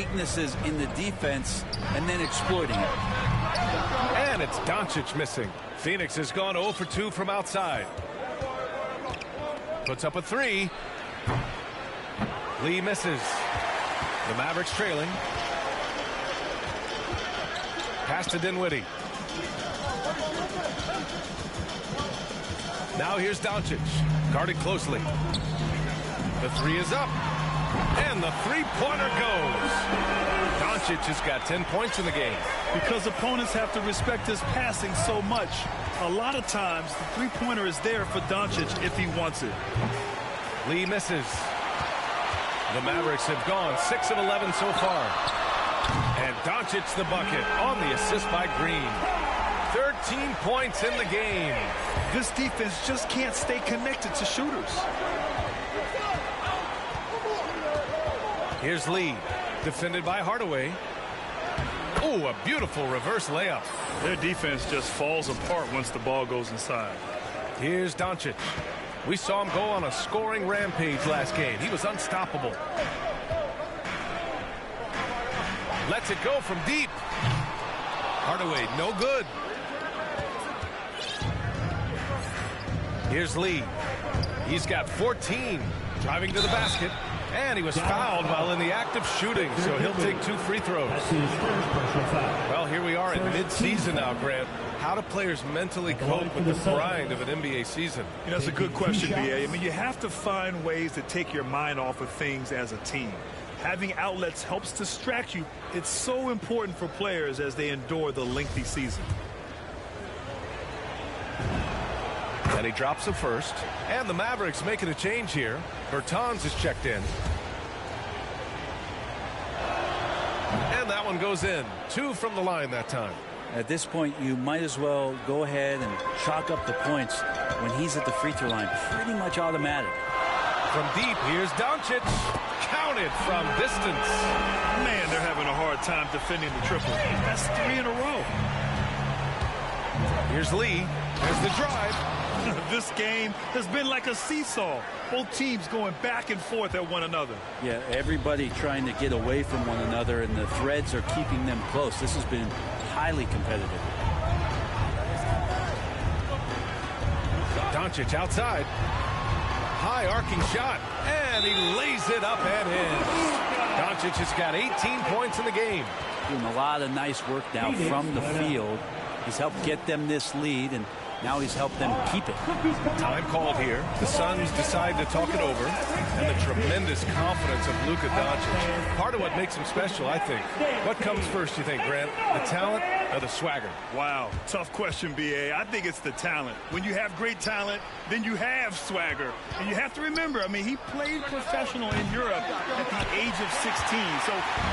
weaknesses in the defense and then exploiting it. And it's Doncic missing. Phoenix has gone 0 for 2 from outside. Puts up a three. Lee misses. The Mavericks trailing. Pass to Dinwiddie. Now here's Doncic. Guarded closely. The three is up. And the three-pointer goes. Doncic has got 10 points in the game. Because opponents have to respect his passing so much. A lot of times, the three-pointer is there for Doncic if he wants it. Lee misses. The Mavericks have gone 6 of 11 so far. And Doncic the bucket on the assist by Green. 13 points in the game. This defense just can't stay connected to shooters. Here's Lee, defended by Hardaway. Oh, a beautiful reverse layup. Their defense just falls apart once the ball goes inside. Here's Doncic. We saw him go on a scoring rampage last game. He was unstoppable. Lets it go from deep. Hardaway, no good. Here's Lee. He's got 14. Driving to the basket. And he was fouled while in the act of shooting, so he'll take 2 free throws. Well, here we are in mid-season now, Grant. How do players mentally cope with the grind of an NBA season? You know, that's a good question, B.A. I mean, you have to find ways to take your mind off of things as a team. Having outlets helps distract you. It's so important for players as they endure the lengthy season. And he drops the first. And the Mavericks making a change here. Bertans is checked in. And that one goes in. 2 from the line that time. At this point, you might as well go ahead and chalk up the points when he's at the free throw line. Pretty much automatic. From deep, here's Doncic. Counted from distance. Man, they're having a hard time defending the triple. That's 3 in a row. Here's Lee. There's the drive. This game has been like a seesaw. Both teams going back and forth at one another. Yeah, everybody trying to get away from one another, and the threads are keeping them close. This has been highly competitive. Doncic outside. High arcing shot. And he lays it up and in. Doncic has got 18 points in the game. Doing a lot of nice work now from the field. He's helped get them this lead, and now he's helped them keep it. Time called here. The Suns decide to talk it over. And the tremendous confidence of Luka Doncic. Part of what makes him special, I think. What comes first, you think, Grant? The talent or the swagger? Wow, tough question, B.A. I think it's the talent. When you have great talent, then you have swagger. And you have to remember, I mean, he played professional in Europe at the age of 16. So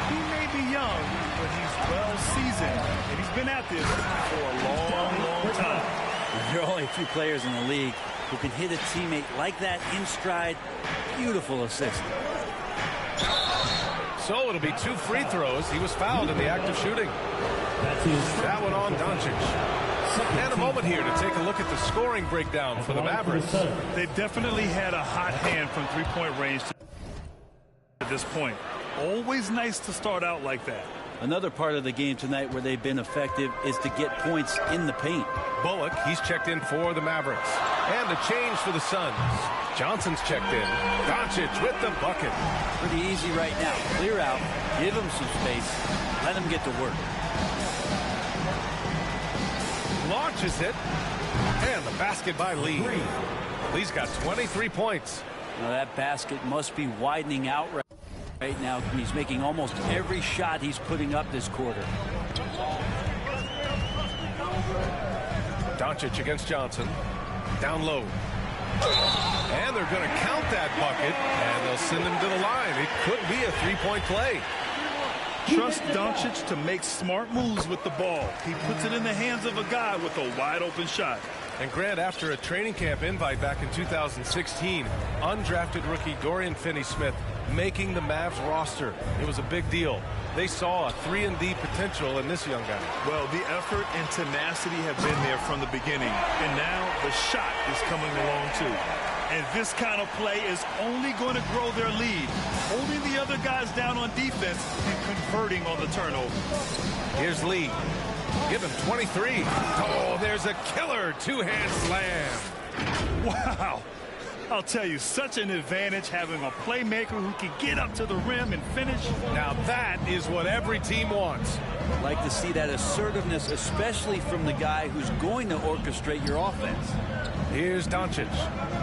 he may be young, but he's well seasoned. And he's been at this for a long, long time. There are only a few players in the league who can hit a teammate like that in stride. Beautiful assist. So it'll be 2 free throws. He was fouled in the act of shooting. That one on Doncic. And a moment here to take a look at the scoring breakdown for the Mavericks. They've definitely had a hot hand from three-point range at this point. Always nice to start out like that. Another part of the game tonight where they've been effective is to get points in the paint. Bullock, he's checked in for the Mavericks. And a change for the Suns. Johnson's checked in. Doncic with the bucket. Pretty easy right now. Clear out, give him some space, let him get to work. Launches it. And the basket by Lee. Lee's got 23 points. Now that basket must be widening out right now. He's making almost every shot he's putting up this quarter. Doncic against Johnson. Down low. And they're going to count that bucket, and they'll send him to the line. It could be a three-point play. Trust Doncic to make smart moves with the ball. He puts it in the hands of a guy with a wide-open shot. And Grant, after a training camp invite back in 2016, undrafted rookie Dorian Finney-Smith making the Mavs roster. It was a big deal. They saw a 3-and-D potential in this young guy. Well, the effort and tenacity have been there from the beginning. And now the shot is coming along, too. And this kind of play is only going to grow their lead, holding the other guys down on defense and converting on the turnover. Here's Lee. Give him 23. Oh, there's a killer two-hand slam. Wow. I'll tell you, such an advantage having a playmaker who can get up to the rim and finish. Now that is what every team wants. Like to see that assertiveness, especially from the guy who's going to orchestrate your offense. Here's Doncic.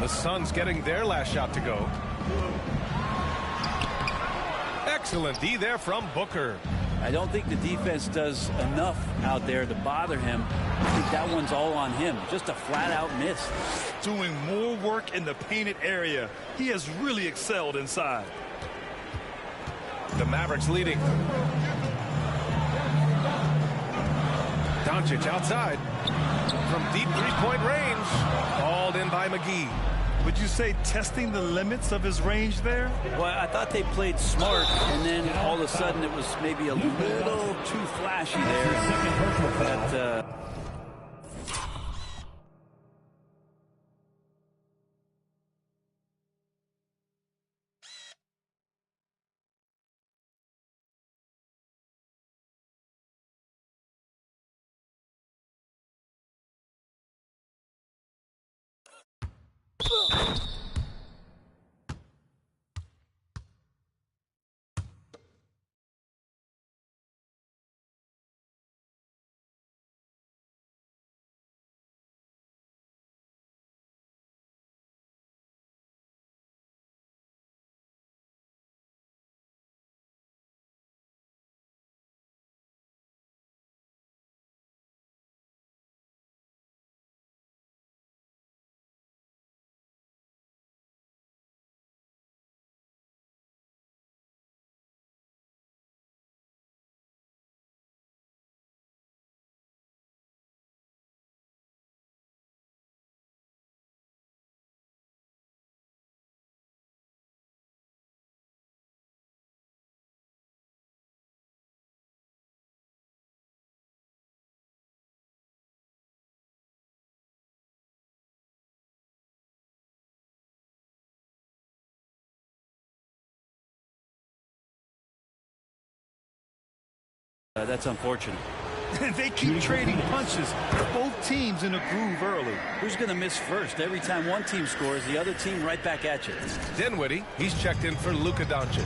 The Suns getting their last shot to go. Excellent D there from Booker. I don't think the defense does enough out there to bother him. I think that one's all on him. Just a flat-out miss. Doing more work in the painted area. He has really excelled inside. The Mavericks leading. Doncic outside. From deep three-point range. Called in by McGee. Would you say testing the limits of his range there? Well, I thought they played smart, and then all of a sudden it was maybe a little too flashy there. That's unfortunate. They keep trading punches. Both teams in a groove early. Who's going to miss first? Every time one team scores, the other team right back at you. Dinwiddie, he's checked in for Luka Doncic.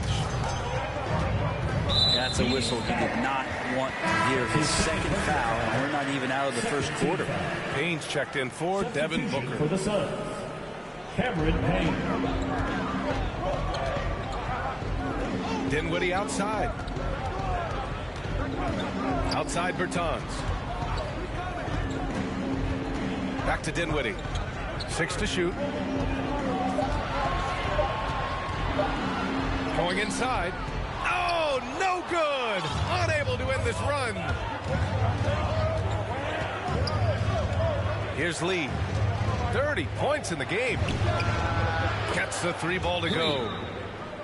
That's a whistle he did not want to hear. His second foul, and we're not even out of the first quarter. Payne's checked in for Devin Booker. For the Suns, Cameron Payne. Dinwiddie outside. Outside Bertans. Back to Dinwiddie. 6 to shoot. Going inside. Oh, no good. Unable to end this run. Here's Lee. 30 points in the game. Gets the 3 ball to go.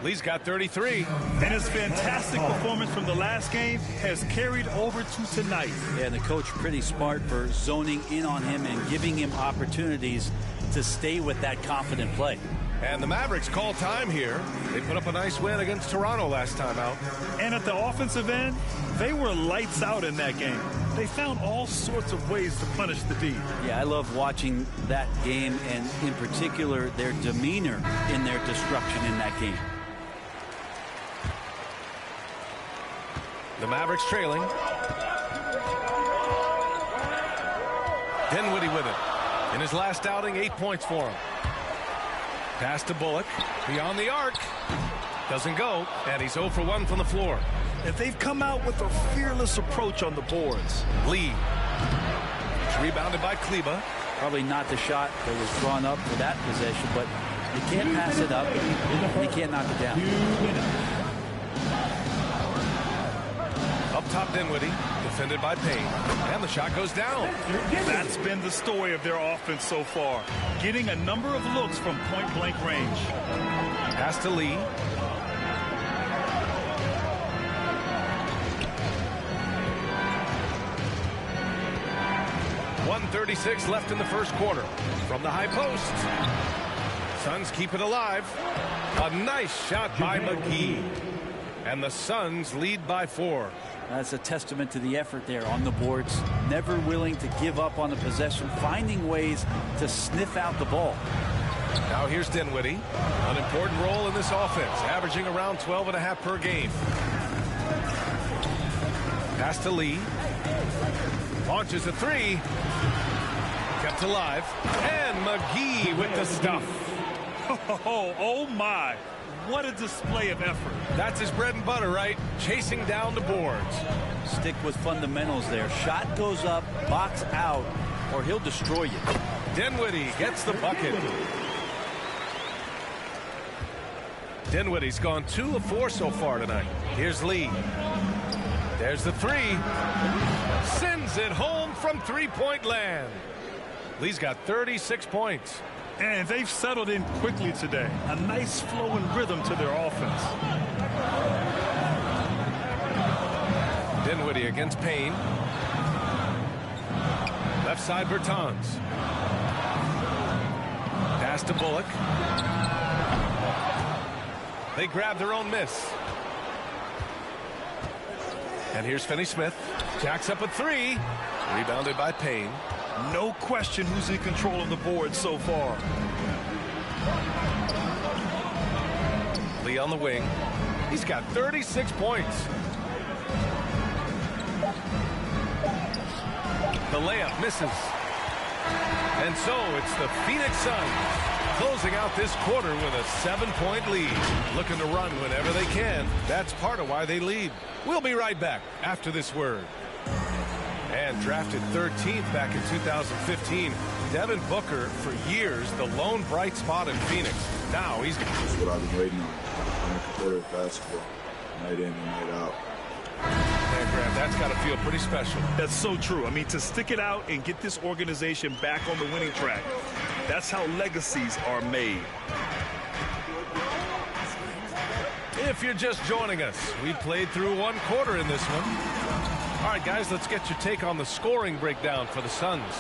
Lee's got 33. And his fantastic performance from the last game has carried over to tonight. Yeah, and the coach pretty smart for zoning in on him and giving him opportunities to stay with that confident play. And the Mavericks call time here. They put up a nice win against Toronto last time out. And at the offensive end, they were lights out in that game. They found all sorts of ways to punish the D. Yeah, I love watching that game, and in particular, their demeanor in their destruction in that game. The Mavericks trailing. Dinwiddie with it. In his last outing, 8 points for him. Pass to Bullock. Beyond the arc. Doesn't go. And he's 0 for 1 from the floor. And they've come out with a fearless approach on the boards. Lee. It's rebounded by Kleba. Probably not the shot that was drawn up for that possession, but you can't pass it up. You can't knock it down. Up top Dinwiddie, defended by Payne, and the shot goes down. That's been the story of their offense so far, getting a number of looks from point-blank range. Pass to Lee. .136 left in the first quarter. From the high post. Suns keep it alive. A nice shot by McGee. And the Suns lead by 4. That's a testament to the effort there on the boards. Never willing to give up on the possession, finding ways to sniff out the ball. Now here's Dinwiddie. An important role in this offense, averaging around 12.5 per game. Pass to Lee. Launches a 3. Kept alive. And McGee with the stuff. Oh my. What a display of effort. That's his bread and butter, right? Chasing down the boards. Stick with fundamentals there. Shot goes up, box out, or he'll destroy you. Dinwiddie gets the bucket. Dinwiddie's gone 2 of 4 so far tonight. Here's Lee. There's the 3. Sends it home from three-point land. Lee's got 36 points. And they've settled in quickly today. A nice flow and rhythm to their offense. Dinwiddie against Payne. Left side Bertans. Pass to Bullock. They grab their own miss. And here's Finney-Smith. Jacks up a 3. Rebounded by Payne. No question who's in control of the board so far. Lee on the wing. He's got 36 points. The layup misses. And so it's the Phoenix Suns closing out this quarter with a 7-point lead. Looking to run whenever they can. That's part of why they lead. We'll be right back after this word. And drafted 13th back in 2015, Devin Booker, for years, the lone bright spot in Phoenix. Now he's... That's what I've been waiting on. Playing competitive basketball, night in and night out. And Grant, that's got to feel pretty special. That's so true. I mean, to stick it out and get this organization back on the winning track, that's how legacies are made. If you're just joining us, we played through 1 quarter in this one. All right, guys, let's get your take on the scoring breakdown for the Suns.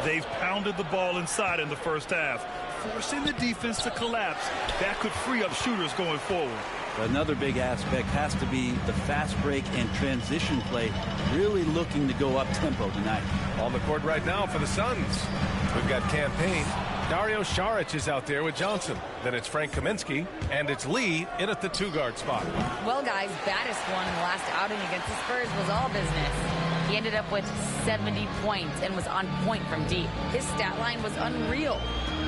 They've pounded the ball inside in the first half, forcing the defense to collapse. That could free up shooters going forward. Another big aspect has to be the fast break and transition play, really looking to go up tempo tonight. On the court right now for the Suns, we've got Campaign. Dario Saric is out there with Johnson. Then it's Frank Kaminsky, and it's Lee in at the 2-guard spot. Well, guys, baddest one in the last outing against the Spurs was all business. He ended up with 70 points and was on point from deep. His stat line was unreal.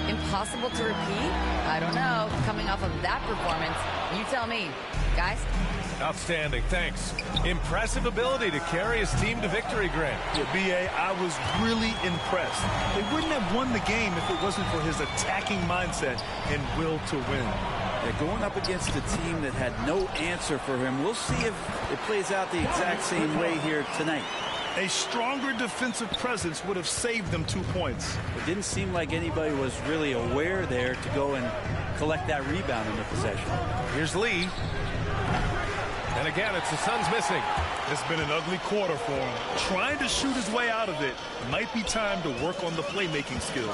Impossible to repeat? I don't know. Coming off of that performance, you tell me. Guys? Outstanding, thanks. Impressive ability to carry his team to victory, Grant. Yeah, B.A., I was really impressed. They wouldn't have won the game if it wasn't for his attacking mindset and will to win. They're going up against a team that had no answer for him. We'll see if it plays out the exact same way here tonight. A stronger defensive presence would have saved them 2 points. It didn't seem like anybody was really aware there to go and collect that rebound in the possession. Here's Lee. And again, it's the Suns missing. It's been an ugly quarter for him. Trying to shoot his way out of it. Might be time to work on the playmaking skills.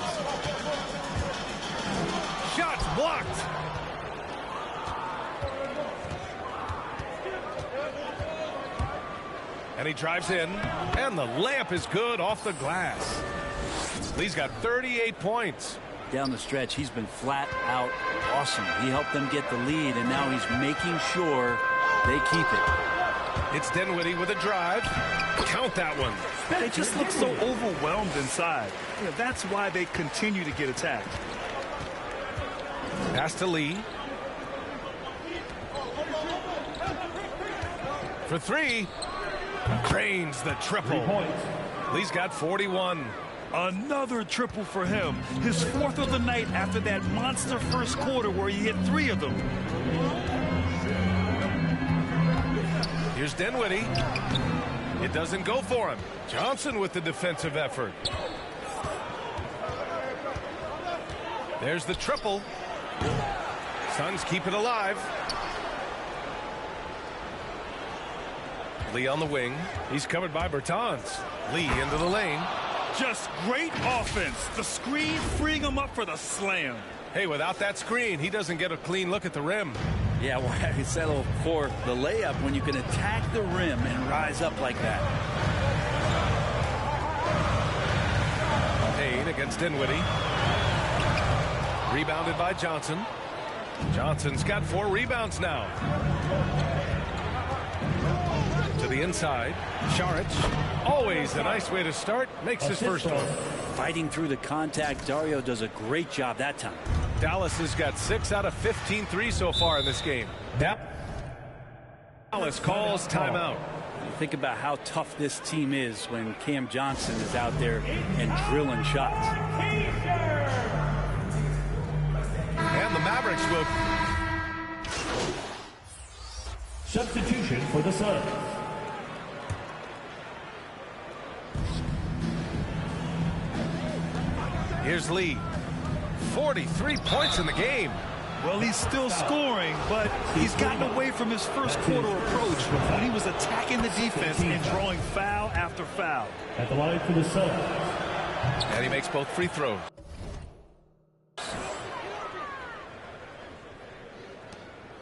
Shots blocked. And he drives in, and the layup is good off the glass. Lee's got 38 points. Down the stretch, he's been flat out awesome. He helped them get the lead, and now he's making sure they keep it. It's Dinwiddie with a drive. Count that one. They just look so overwhelmed inside. You know, that's why they continue to get attacked. Pass to Lee. For 3. Cranes the triple. Lee's got 41. Another triple for him. His 4th of the night after that monster first quarter where he hit 3 of them. Here's Dinwiddie. It doesn't go for him. Johnson with the defensive effort. There's the triple. Suns keep it alive. Lee on the wing. He's covered by Bertans. Lee into the lane. Just great offense. The screen freeing him up for the slam. Hey, without that screen, he doesn't get a clean look at the rim. Yeah, well, I settle for the layup when you can attack the rim and rise up like that. Payne against Dinwiddie. Rebounded by Johnson. Johnson's got 4 rebounds now. To the inside. Šarić. Always a nice way to start. Makes his first one. Fighting through the contact, Dario does a great job that time. Dallas has got 6 out of 15 threes so far in this game. Dallas calls timeout. Think about how tough this team is when Cam Johnson is out there and drilling shots. And the Mavericks will. Substitution for the Suns. Here's Lee. 43 points in the game. Well, he's still scoring, but he's gotten away from his first quarter approach when he was attacking the defense and drawing foul after foul. At the line for the Suns. And he makes both free throws.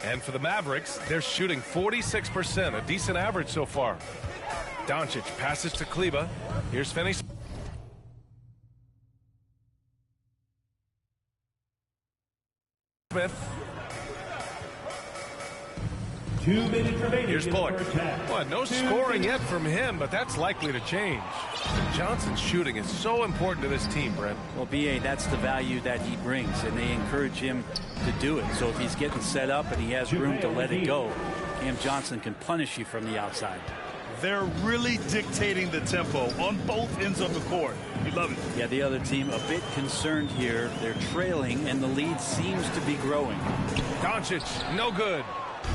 And for the Mavericks, they're shooting 46%, a decent average so far. Doncic passes to Kleber. Here's Finney. Smith. 2 minutes remaining. Here's Bullock. Well, no scoring yet from him, but that's likely to change. Johnson's shooting is so important to this team, Brent. Well, B.A., that's the value that he brings, and they encourage him to do it. So if he's getting set up and he has room to let it go, Cam Johnson can punish you from the outside. They're really dictating the tempo on both ends of the court. We love it. Yeah, the other team a bit concerned here. They're trailing, and the lead seems to be growing. Doncic, no good.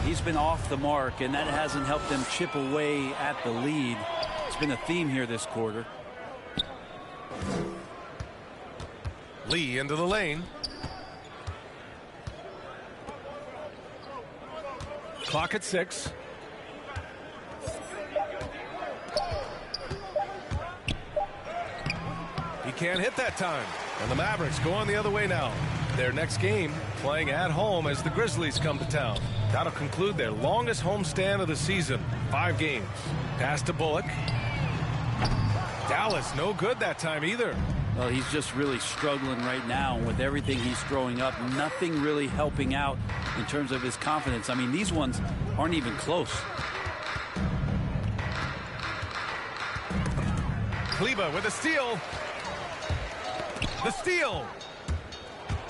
He's been off the mark, and that hasn't helped them chip away at the lead. It's been a theme here this quarter. Lee into the lane. Clock at 6. He can't hit that time. And the Mavericks go on the other way now. Their next game playing at home as the Grizzlies come to town. That'll conclude their longest homestand of the season. 5 games. Pass to Bullock. Dallas no good that time either. Well, he's just really struggling right now with everything he's throwing up. Nothing really helping out in terms of his confidence. I mean, these ones aren't even close. Kleber with a steal. The steal.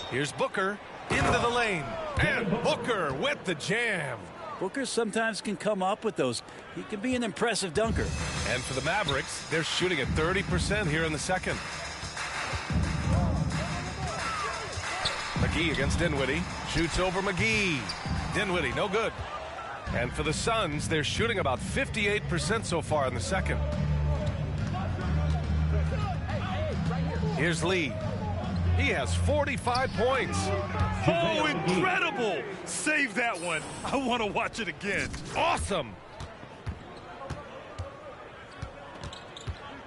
Here's Booker into the lane. And Booker with the jam. Booker sometimes can come up with those. He can be an impressive dunker. And for the Mavericks, they're shooting at 30% here in the second. McGee against Dinwiddie. Shoots over McGee. Dinwiddie, no good. And for the Suns, they're shooting about 58% so far in the second. Here's Lee. He has 45 points. Oh, incredible. Save that one. I want to watch it again. Awesome.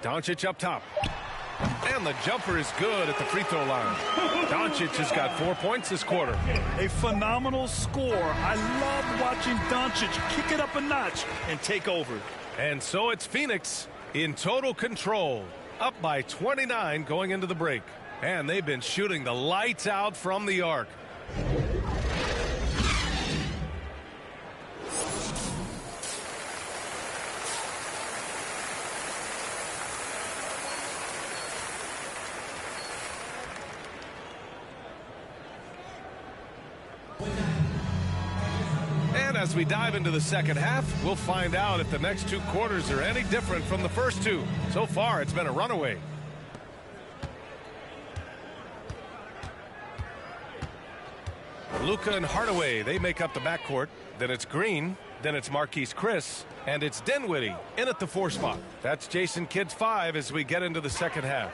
Doncic up top. And the jumper is good at the free throw line. Doncic has got 4 points this quarter. A phenomenal score. I love watching Doncic kick it up a notch and take over. And so it's Phoenix in total control. Up by 29 going into the break. And they've been shooting the lights out from the arc. And as we dive into the second half, we'll find out if the next 2 quarters are any different from the first 2. So far, it's been a runaway. Luka and Hardaway, they make up the backcourt. Then it's Green. Then it's Marquise Chris. And it's Dinwiddie in at the 4 spot. That's Jason Kidd's 5 as we get into the second half.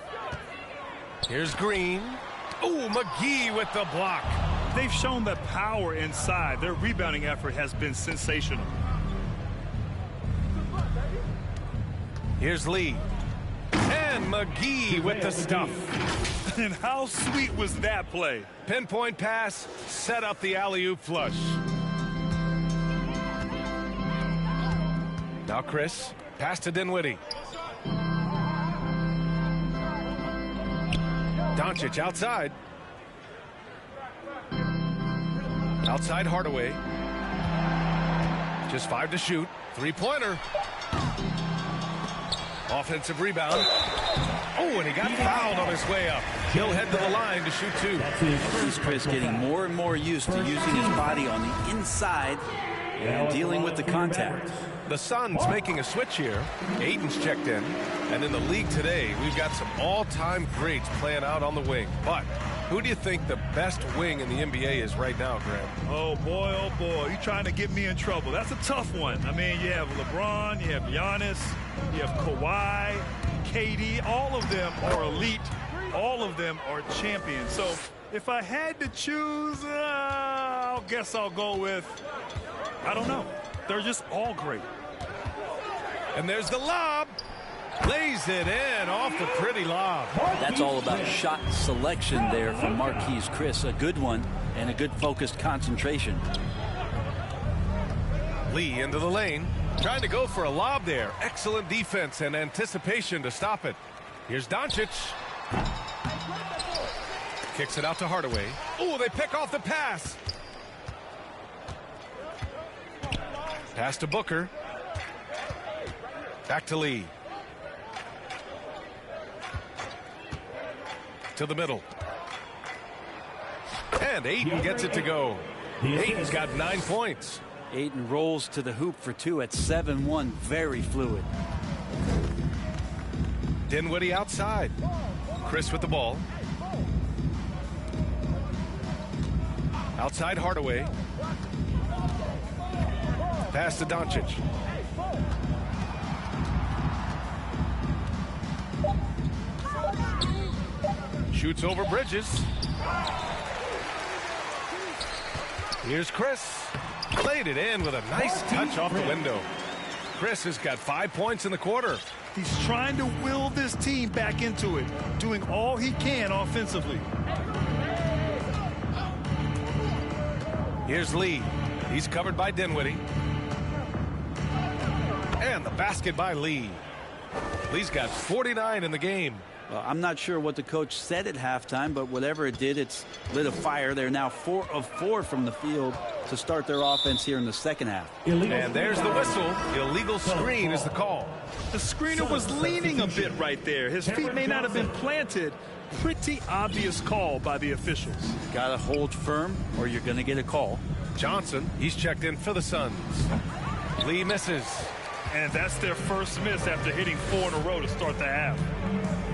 Here's Green. Oh, McGee with the block. They've shown that power inside. Their rebounding effort has been sensational. Here's Lee. And And McGee with the stuff. And how sweet was that play? Pinpoint pass, set up the alley-oop flush. Now Chris, pass to Dinwiddie. Doncic outside. Outside Hardaway. Just 5 to shoot. Three-pointer. Offensive rebound. Oh, and he got fouled on his way up. He'll head to the line to shoot 2. He's Chris getting more and more used to using his body on the inside and dealing with the contact. The Suns making a switch here. Ayton's checked in. And in the league today, we've got some all-time greats playing out on the wing. But who do you think the best wing in the NBA is right now, Graham? Oh, boy, you're trying to get me in trouble. That's a tough one. I mean, you have LeBron, you have Giannis, you have Kawhi, KD. All of them are elite. All of them are champions. So if I had to choose, I guess I'll go with, I don't know. They're just all great. And there's the lob. Lays it in off the pretty lob. That's all about shot selection there from Marquise Chris. A good one and a good focused concentration. Lee into the lane. Trying to go for a lob there. Excellent defense and anticipation to stop it. Here's Doncic. Kicks it out to Hardaway. Oh, they pick off the pass. Pass to Booker. Back to Lee. To the middle. And Ayton gets it to go. Ayton's got 9 points. Ayton rolls to the hoop for 2 at 7-1. Very fluid. Dinwiddie outside. Chris with the ball. Outside Hardaway. Pass to Doncic. Shoots over Bridges. Here's Chris. Played it in with a nice touch off the window. Chris has got 5 points in the quarter. He's trying to will this team back into it, doing all he can offensively. Here's Lee. He's covered by Dinwiddie. And the basket by Lee. Lee's got 49 in the game. Well, I'm not sure what the coach said at halftime, but whatever it did, it's lit a fire. They're now 4 of 4 from the field to start their offense here in the second half. And there's the whistle. Illegal screen is the call. The screener was leaning a bit right there. His feet may not have been planted. Pretty obvious call by the officials. Got to hold firm or you're going to get a call. Johnson, he's checked in for the Suns. Lee misses. And that's their first miss after hitting 4 in a row to start the half.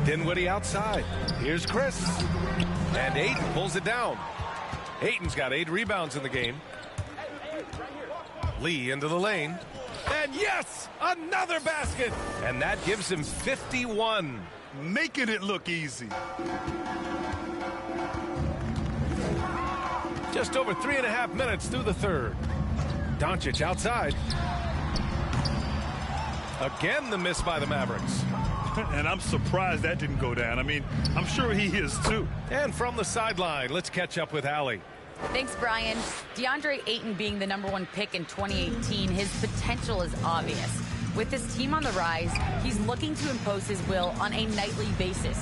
Dinwiddie outside. Here's Chris. And Ayton pulls it down. Ayton's got 8 rebounds in the game. Lee into the lane. And yes, another basket. And that gives him 51. Making it look easy. Just over 3.5 minutes through the third. Doncic outside. Again, the miss by the Mavericks. And I'm surprised that didn't go down. I mean, I'm sure he is too. And from the sideline, let's catch up with Allie. Thanks, Brian. DeAndre Ayton being the #1 pick in 2018, his potential is obvious. With his team on the rise, he's looking to impose his will on a nightly basis.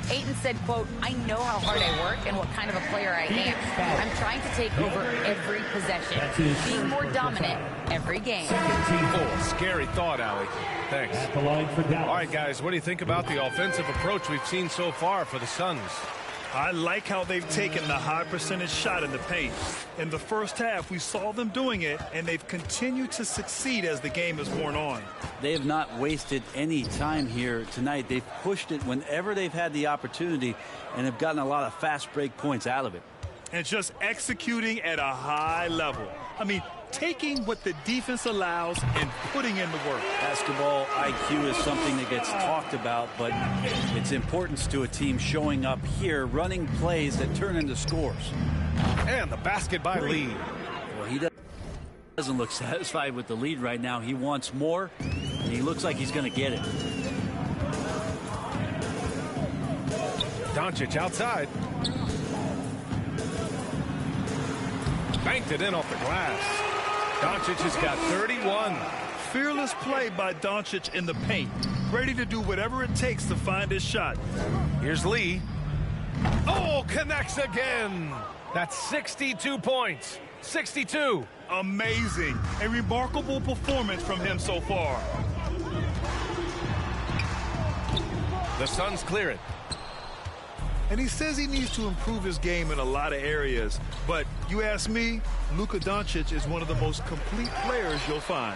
Ayton said, quote, "I know how hard I work and what kind of a player I am. I'm trying to take over every possession, being more dominant every game." Oh, scary thought, Allie. Thanks. At the line for Dallas. All right, guys, what do you think about the offensive approach we've seen so far for the Suns? I like how they've taken the high percentage shot in the paint. In the first half, we saw them doing it, and they've continued to succeed as the game has worn on. They have not wasted any time here tonight. They've pushed it whenever they've had the opportunity and have gotten a lot of fast break points out of it. And just executing at a high level. I mean, taking what the defense allows and putting in the work. Basketball IQ is something that gets talked about, but its importance to a team showing up here, running plays that turn into scores. And the basket by Lee. Well, he doesn't look satisfied with the lead right now. He wants more, and he looks like he's going to get it. Doncic outside. Banked it in off the glass. Doncic has got 31. Fearless play by Doncic in the paint. Ready to do whatever it takes to find his shot. Here's Lee. Oh, connects again. That's 62 points. 62. Amazing. A remarkable performance from him so far. The Suns clear it. And he says he needs to improve his game in a lot of areas. But you ask me, Luka Doncic is one of the most complete players you'll find.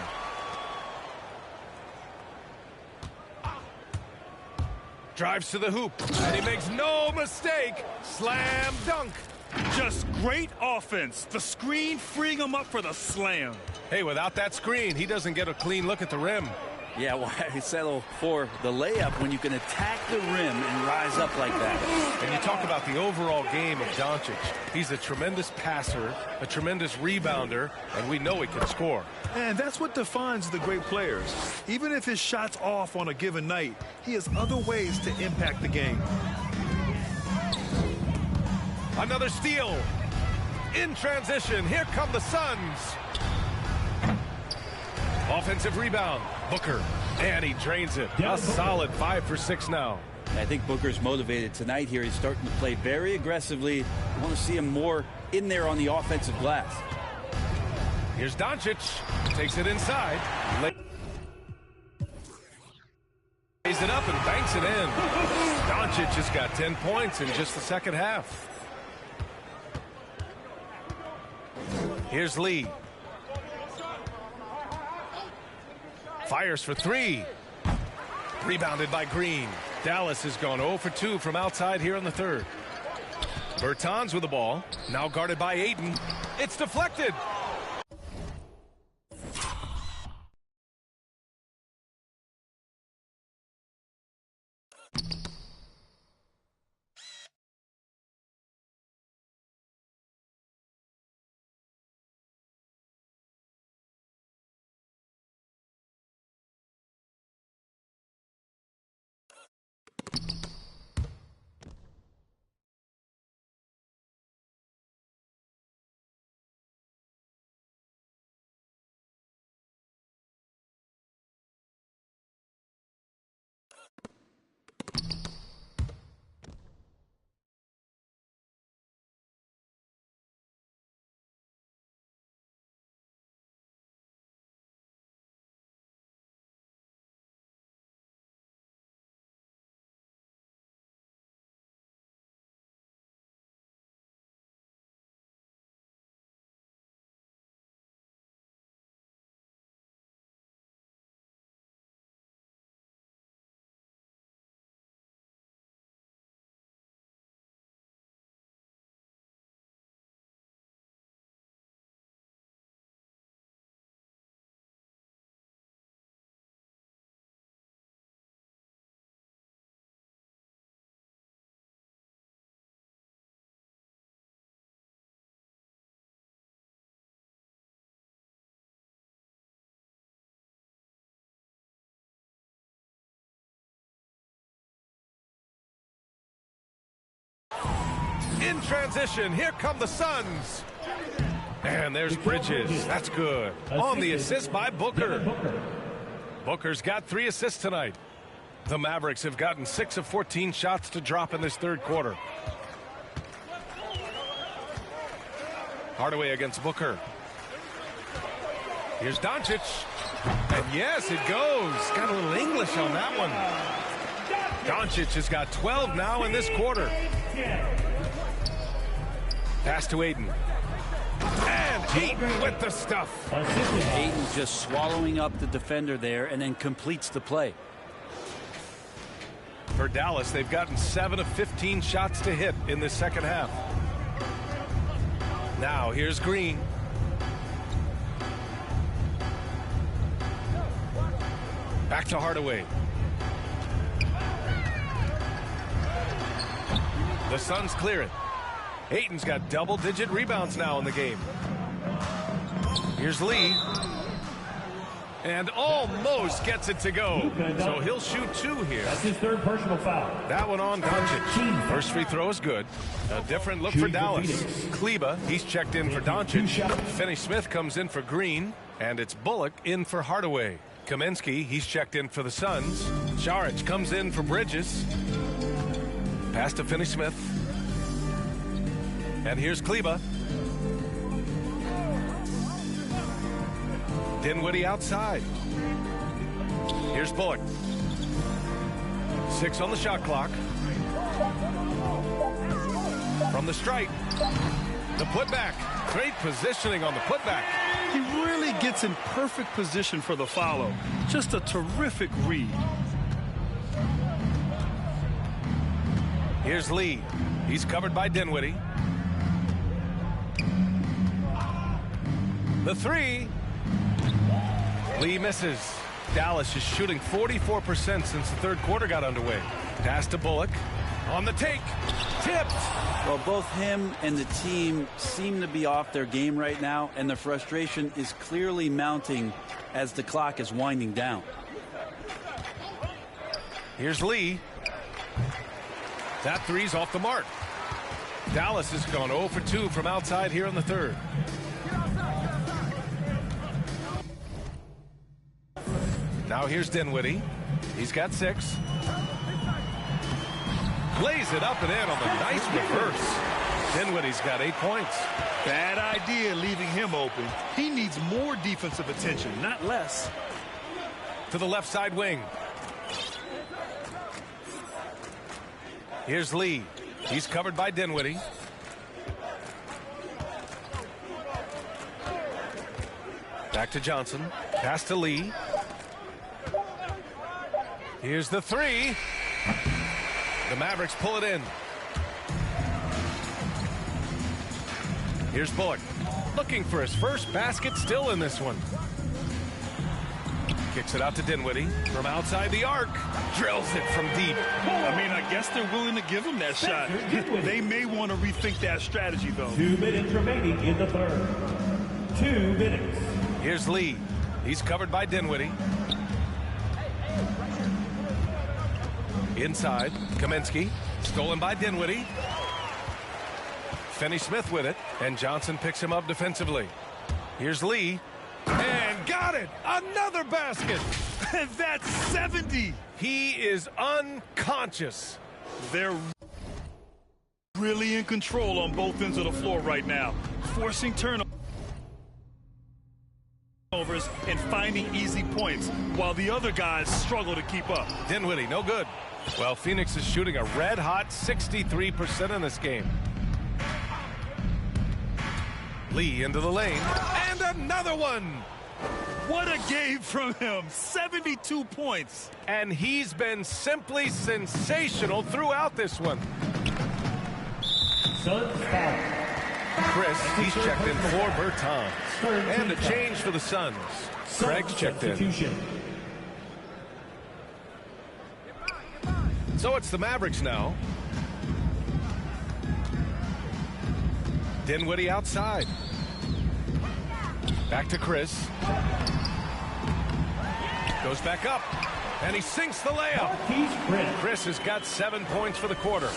Drives to the hoop, and he makes no mistake. Slam dunk. Just great offense. The screen freeing him up for the slam. Hey, without that screen, he doesn't get a clean look at the rim. Yeah, why settle for the layup when you can attack the rim and rise up like that? And you talk about the overall game of Doncic. He's a tremendous passer, a tremendous rebounder, and we know he can score. And that's what defines the great players. Even if his shot's off on a given night, he has other ways to impact the game. Another steal. In transition, here come the Suns. Offensive rebound. Booker. And he drains it. A solid 5 for 6 now. I think Booker's motivated tonight here. He's starting to play very aggressively. You want to see him more in there on the offensive glass. Here's Doncic. Takes it inside. Lays it up and banks it in. Doncic has got 10 points in just the second half. Here's Lee. Fires for 3. Rebounded by Green. Dallas has gone 0 for 2 from outside here in the third. Bertans with the ball. Now guarded by Ayton. It's deflected. In transition, here come the Suns. And there's Bridges. That's good. On the assist by Booker. Booker's got 3 assists tonight. The Mavericks have gotten 6 of 14 shots to drop in this third quarter. Hardaway against Booker. Here's Doncic. And yes, it goes. Got a little English on that one. Doncic has got 12 now in this quarter. Pass to Ayton. And Ayton with the stuff. Ayton just swallowing up the defender there and then completes the play. For Dallas, they've gotten 7 of 15 shots to hit in this second half. Now here's Green. Back to Hardaway. The Suns clear it. Ayton's got double-digit rebounds now in the game. Here's Lee. And almost gets it to go. So he'll shoot 2 here. That's his 3rd personal foul. That one on Doncic. First free throw is good. A different look for Dallas. Kleba, he's checked in for Doncic. Finney-Smith comes in for Green. And it's Bullock in for Hardaway. Kaminsky, he's checked in for the Suns. Saric comes in for Bridges. Pass to Finney-Smith. And here's Kleba. Dinwiddie outside. Here's Bullock. 6 on the shot clock. From the strike. The putback. Great positioning on the putback. He really gets in perfect position for the follow. Just a terrific read. Here's Lee. He's covered by Dinwiddie. The 3. Lee misses. Dallas is shooting 44% since the 3rd quarter got underway. Pass to Bullock. On the take. Tipped. Well, both him and the team seem to be off their game right now, and the frustration is clearly mounting as the clock is winding down. Here's Lee. That 3's off the mark. Dallas has gone 0 for 2 from outside here in the 3rd. Now here's Dinwiddie. He's got 6. Lays it up and in on the nice reverse. Dinwiddie's got 8 points. Bad idea leaving him open. He needs more defensive attention, not less. To the left side wing. Here's Lee. He's covered by Dinwiddie. Back to Johnson. Pass to Lee. Here's the 3. The Mavericks pull it in. Here's Bullock. Looking for his first basket, still in this one. Kicks it out to Dinwiddie. From outside the arc. Drills it from deep. I mean, I guess they're willing to give him that shot. They may want to rethink that strategy, though. 2 minutes remaining in the 3rd. 2 minutes. Here's Lee. He's covered by Dinwiddie. Inside, Kaminsky. Stolen by Dinwiddie. Finney-Smith with it. And Johnson picks him up defensively. Here's Lee. And got it! Another basket! That's 70! He is unconscious. They're really in control on both ends of the floor right now. Forcing turnovers and finding easy points while the other guys struggle to keep up. Dinwiddie, no good. Well, Phoenix is shooting a red-hot 63% in this game. Lee into the lane. And another one! What a game from him. 72 points. And he's been simply sensational throughout this one. Suns foul. Chris, he's checked in for Bertans. And a change for the Suns. Craig's checked in. So it's the Mavericks now. Dinwiddie outside. Back to Chris. Goes back up. And he sinks the layup. Chris has got 7 points for the quarter.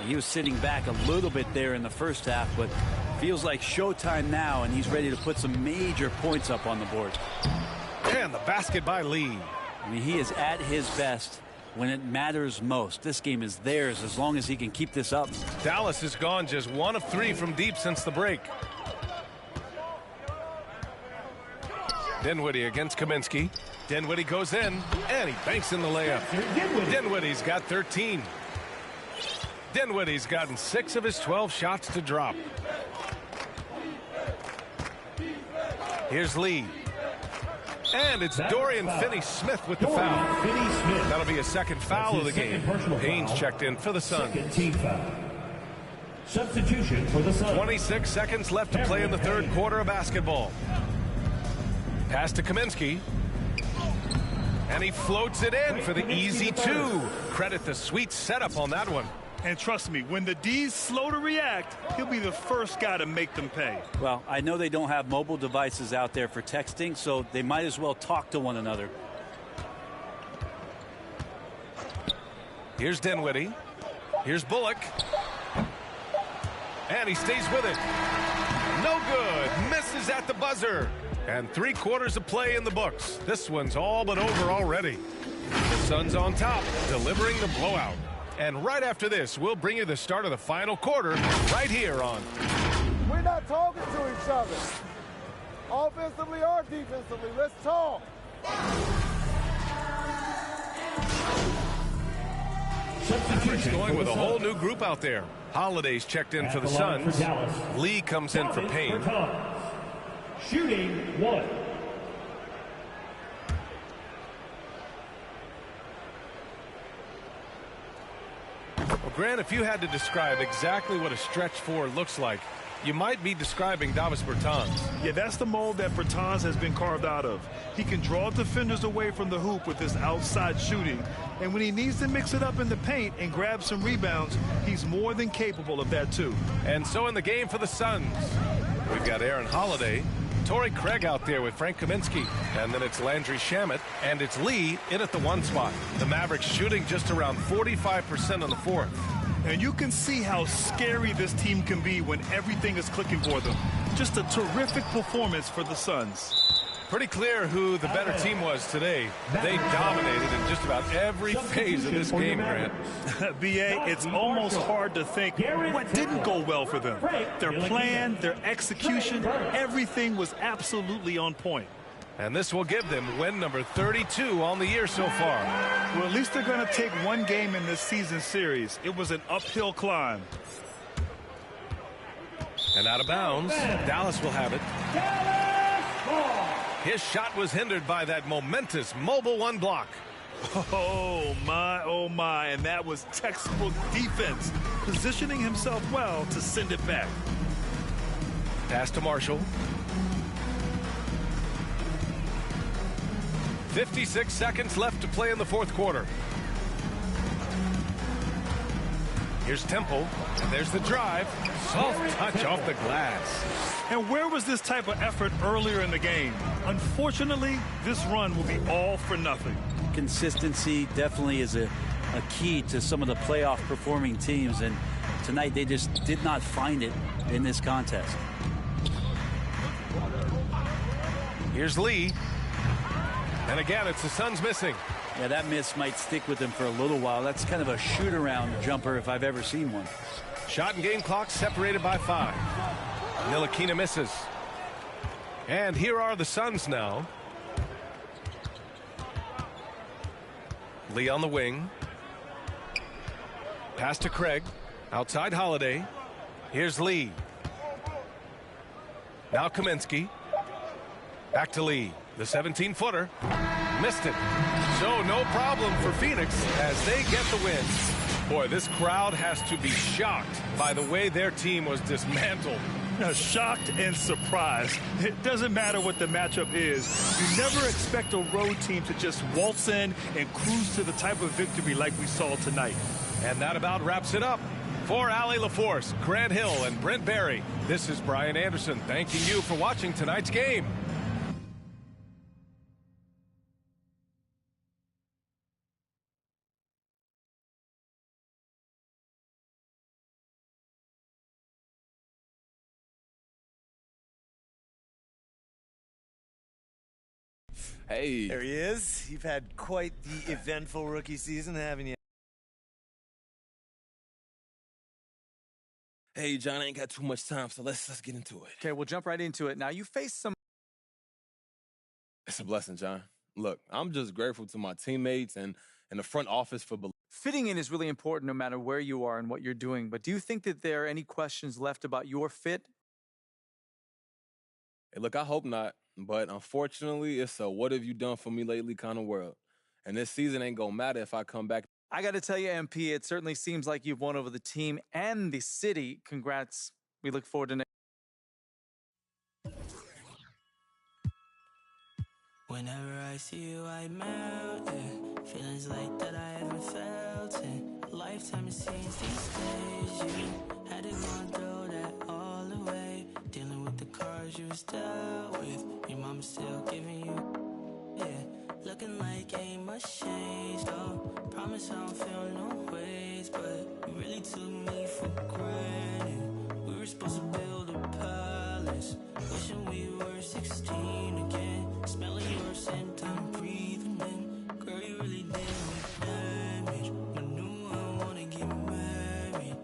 He was sitting back a little bit there in the first half, but feels like showtime now, and he's ready to put some major points up on the board. And the basket by Lee. I mean, he is at his best when it matters most. This game is theirs as long as he can keep this up. Dallas has gone just 1 of 3 from deep since the break. Dinwiddie against Kaminsky. Dinwiddie goes in, and he banks in the layup. Dinwiddie's got 13. Dinwiddie's gotten 6 of his 12 shots to drop. Here's Lee. And it's Dorian Finney-Smith with the foul. That'll be a second foul of the game. Haynes checked in for the Suns. Team foul. Substitution for the Suns. 26 seconds left to play in the 3rd quarter of basketball. Pass to Kaminsky. And he floats it in for the easy 2. Credit the sweet setup on that one. And trust me, when the D's slow to react, he'll be the first guy to make them pay. Well, I know they don't have mobile devices out there for texting, so they might as well talk to one another. Here's Dinwiddie. Here's Bullock. And he stays with it. No good. Misses at the buzzer. And 3/4 of play in the books. This one's all but over already. The Suns on top, delivering the blowout. And right after this, we'll bring you the start of the final quarter right here on. We're not talking to each other. Offensively or defensively, let's talk. Mavericks going with a whole new group out there. Holiday's checked in for the Suns. Lee comes in for Payne. Shooting 1. Well, Grant, if you had to describe exactly what a stretch four looks like, you might be describing Davis Bertans. Yeah, that's the mold that Bertans has been carved out of. He can draw defenders away from the hoop with his outside shooting. And when he needs to mix it up in the paint and grab some rebounds, he's more than capable of that too. And so in the game for the Suns, we've got Aaron Holiday, Torrey Craig out there with Frank Kaminsky, and then it's Landry Shamet, and it's Lee in at the 1 spot. The Mavericks shooting just around 45% on the fourth. And you can see how scary this team can be when everything is clicking for them. Just a terrific performance for the Suns. Pretty clear who the better team was today. They dominated in just about every phase of this game, Grant. B.A., it's almost hard to think what didn't go well for them. Their plan, their execution, everything was absolutely on point. And this will give them win number 32 on the year so far. Well, at least they're going to take one game in this season series. It was an uphill climb. And out of bounds, Dallas will have it. His shot was hindered by that momentous mobile 1 block. Oh, my. And that was textbook defense, positioning himself well to send it back. Pass to Marshall. 56 seconds left to play in the fourth quarter. Here's Temple, and there's the drive. Soft touch off the glass. And where was this type of effort earlier in the game? Unfortunately, this run will be all for nothing. Consistency definitely is a key to some of the playoff performing teams, and tonight they just did not find it in this contest. Here's Lee. And again, it's the Suns missing. Yeah, that miss might stick with him for a little while. That's kind of a shoot-around jumper if I've ever seen one. Shot and game clock separated by 5. Ntilikina misses. And here are the Suns now. Lee on the wing. Pass to Craig. Outside Holiday. Here's Lee. Now Kaminsky. Back to Lee. The 17-footer. Missed it. So no problem for Phoenix as they get the win. Boy, this crowd has to be shocked by the way their team was dismantled. Shocked and surprised. It doesn't matter what the matchup is. You never expect a road team to just waltz in and cruise to the type of victory like we saw tonight. And that about wraps it up. For Allie LaForce, Grant Hill, and Brent Barry, this is Brian Anderson thanking you for watching tonight's game. Hey. There he is. You've had quite the eventful rookie season, haven't you? Hey, John, I ain't got too much time, so let's get into it. Okay, we'll jump right into it. Now, you face some... It's a blessing, John. Look, I'm just grateful to my teammates and the front office for... Fitting in is really important no matter where you are and what you're doing, but do you think that there are any questions left about your fit? Hey, look, I hope not. But unfortunately, it's a what have you done for me lately kind of world. And this season ain't going to matter if I come back. I got to tell you, MP, it certainly seems like you've won over the team and the city. Congrats. We look forward to next. Whenever I see you, I melt. Feelings like that I haven't felt. lifetime it seems these days. You had to go and throw that all away. Dealing with the cards you was dealt with. Your mama still giving you, yeah. Looking like ain't much changed, though. Promise I don't feel no ways, but you really took me for granted. We were supposed to build a palace. Wishing we were 16 again. Smelling your scent, I'm breathing in. Girl, you really did me damage. I knew I wanna get married.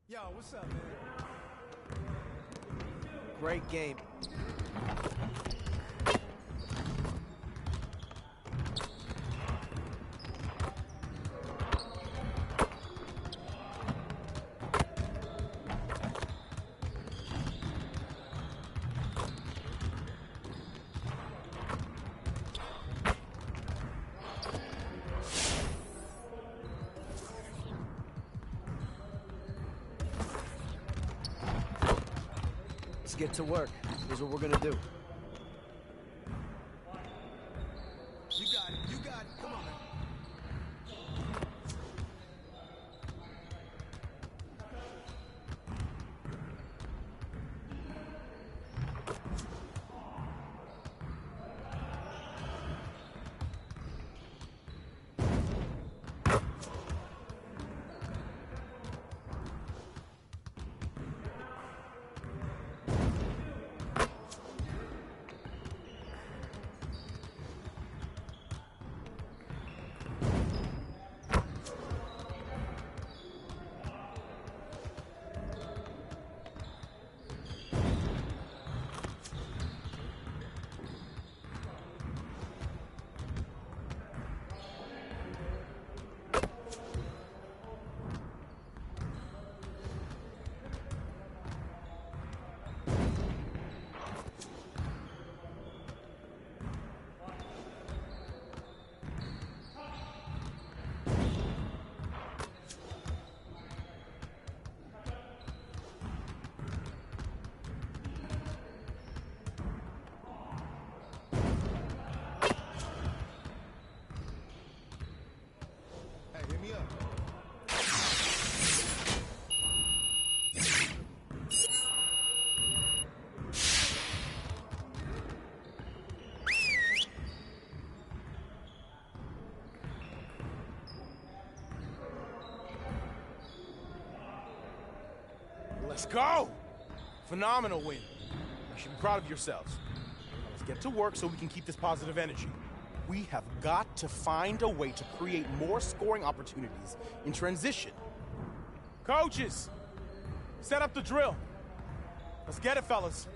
Yo, what's up, man? Great game. Let's get to work. Here's what we're gonna do. You got it. You got it. Come on, man. Let's go! Phenomenal win. You should be proud of yourselves. Now let's get to work so we can keep this positive energy. We have got to find a way to create more scoring opportunities in transition. Coaches, set up the drill. Let's get it, fellas.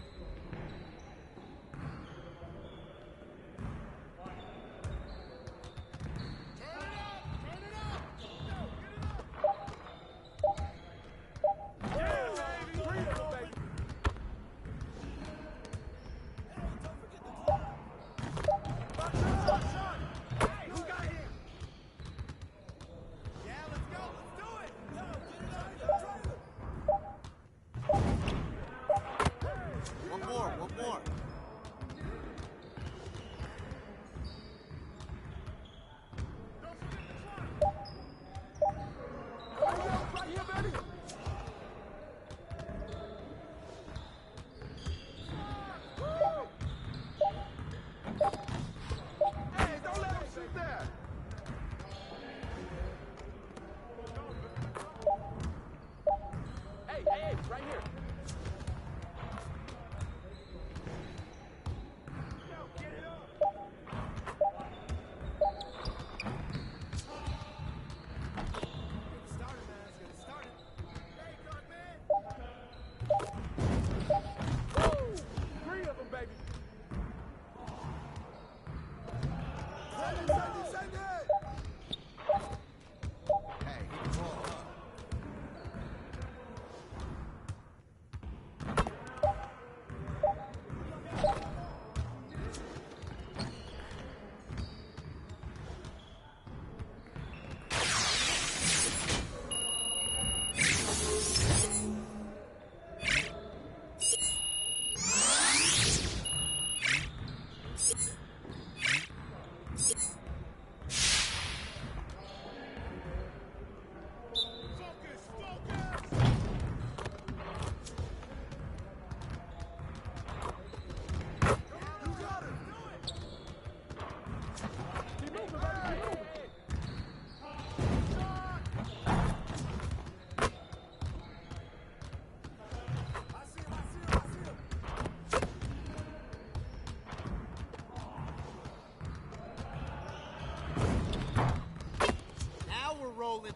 rolling.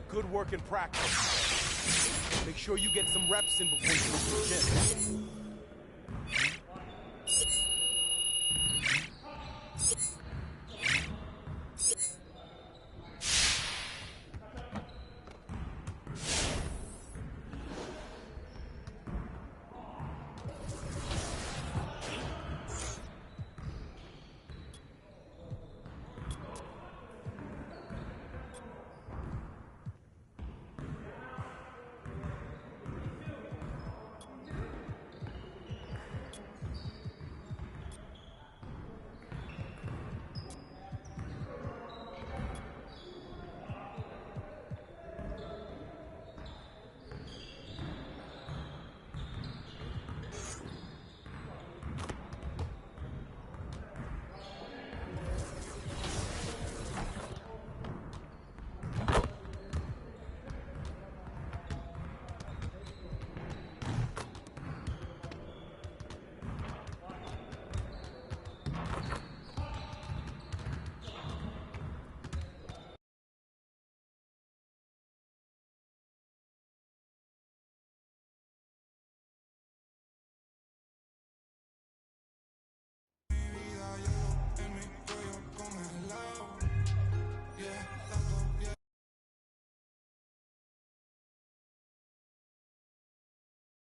Good work in practice. Make sure you get some reps in before you go to the gym.